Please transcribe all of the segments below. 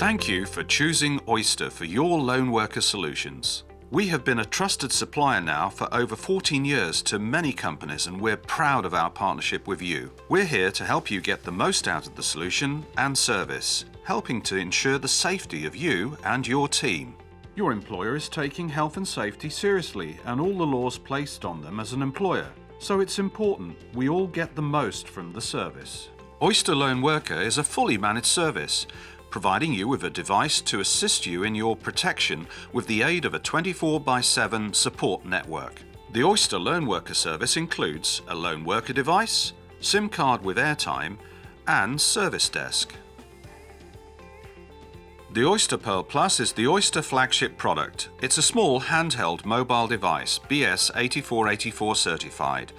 Thank you for choosing Oyster for your lone worker solutions. We have been a trusted supplier now for over 14 years to many companies, and we're proud of our partnership with you. We're here to help you get the most out of the solution and service, helping to ensure the safety of you and your team. Your employer is taking health and safety seriously and all the laws placed on them as an employer, so it's important we all get the most from the service. Oyster Lone Worker is a fully managed service, providing you with a device to assist you in your protection with the aid of a 24/7 support network. The Oyster Lone Worker service includes a lone worker device, SIM card with airtime, and service desk. The Oysta Pearl Plus is the Oyster flagship product. It's a small handheld mobile device, BS 8484 certified.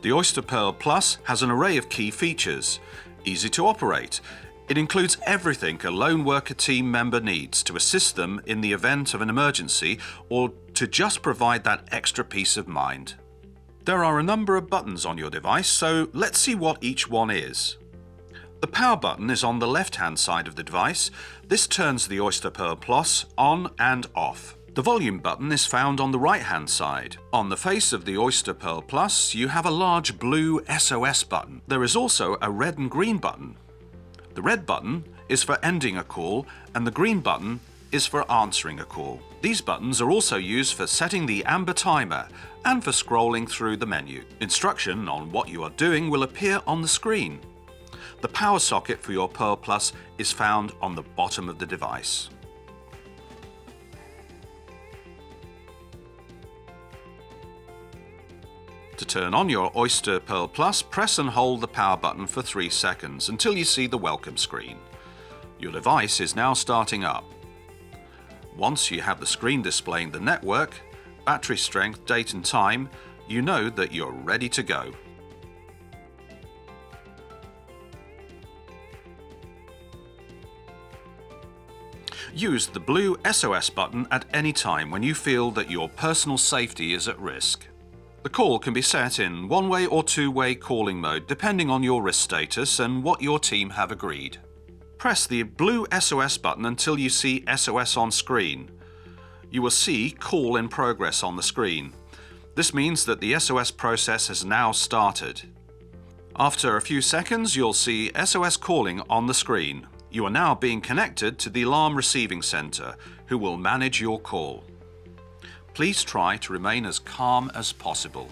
The Oysta Pearl Plus has an array of key features. Easy to operate. It includes everything a lone worker team member needs to assist them in the event of an emergency or to just provide that extra peace of mind. There are a number of buttons on your device, so let's see what each one is. The power button is on the left-hand side of the device. This turns the Oysta Pearl Plus on and off. The volume button is found on the right-hand side. On the face of the Oysta Pearl Plus, you have a large blue SOS button. There is also a red and green button. The red button is for ending a call and the green button is for answering a call. These buttons are also used for setting the amber timer and for scrolling through the menu. Instruction on what you are doing will appear on the screen. The power socket for your Pearl Plus is found on the bottom of the device. To turn on your Oyster Pearl Plus, press and hold the power button for 3 seconds until you see the welcome screen. Your device is now starting up. Once you have the screen displaying the network, battery strength, date and time, you know that you're ready to go. Use the blue SOS button at any time when you feel that your personal safety is at risk. The call can be set in one-way or two-way calling mode depending on your risk status and what your team have agreed. Press the blue SOS button until you see SOS on screen. You will see Call in Progress on the screen. This means that the SOS process has now started. After a few seconds, you'll see SOS calling on the screen. You are now being connected to the Alarm Receiving Center, who will manage your call. Please try to remain as calm as possible.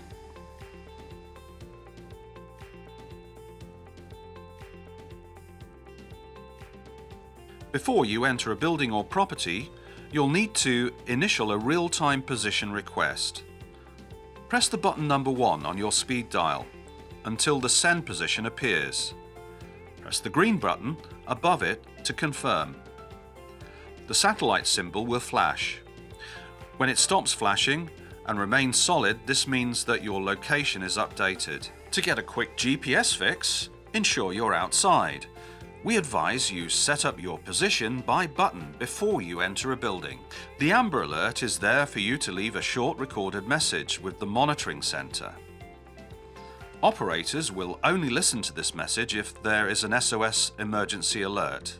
Before you enter a building or property, you'll need to initial a real-time position request. Press the button number 1 on your speed dial until the send position appears. Press the green button above it to confirm. The satellite symbol will flash. When it stops flashing and remains solid, this means that your location is updated. To get a quick GPS fix, ensure you're outside. We advise you set up your position by button before you enter a building. The Amber Alert is there for you to leave a short recorded message with the monitoring center. Operators will only listen to this message if there is an SOS emergency alert.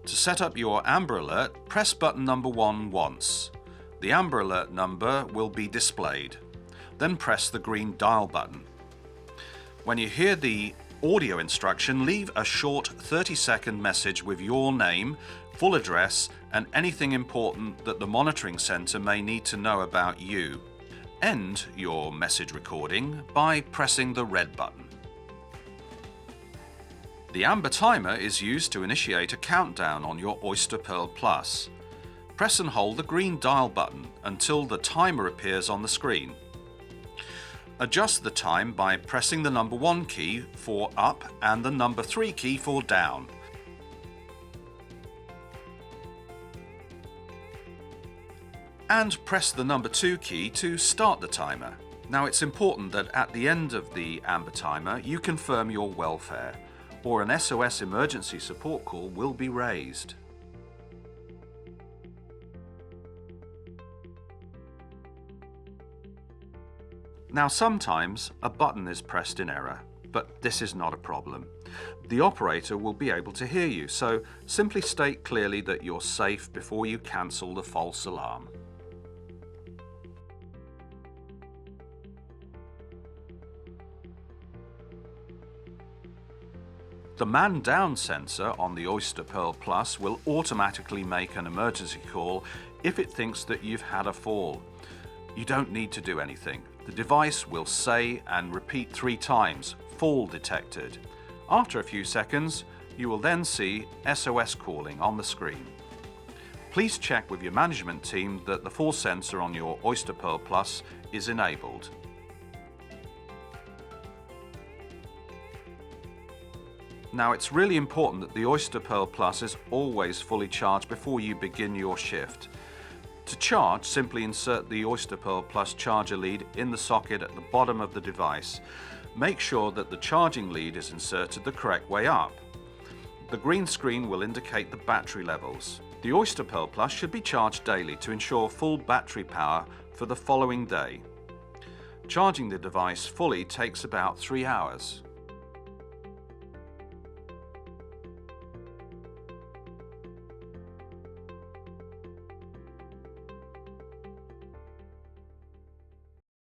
To set up your Amber Alert, press button number 1 once. The Amber Alert number will be displayed. Then press the green dial button. When you hear the audio instruction, leave a short 30-second message with your name, full address, and anything important that the monitoring center may need to know about you. End your message recording by pressing the red button. The amber timer is used to initiate a countdown on your Oysta Pearl Plus. Press and hold the green dial button until the timer appears on the screen. Adjust the time by pressing the number 1 key for up and the number 3 key for down. And press the number 2 key to start the timer. Now it's important that at the end of the amber timer you confirm your welfare, or an SOS emergency support call will be raised. Now sometimes a button is pressed in error, but this is not a problem. The operator will be able to hear you, so simply state clearly that you're safe before you cancel the false alarm. The man down sensor on the Oysta Pearl Plus will automatically make an emergency call if it thinks that you've had a fall. You don't need to do anything. The device will say and repeat 3 times, "Fall detected." After a few seconds, you will then see SOS calling on the screen. Please check with your management team that the fall sensor on your Oysta Pearl Plus is enabled. Now, it's really important that the Oysta Pearl Plus is always fully charged before you begin your shift. To charge, simply insert the Oysta Pearl Plus charger lead in the socket at the bottom of the device. Make sure that the charging lead is inserted the correct way up. The green screen will indicate the battery levels. The Oysta Pearl Plus should be charged daily to ensure full battery power for the following day. Charging the device fully takes about 3 hours.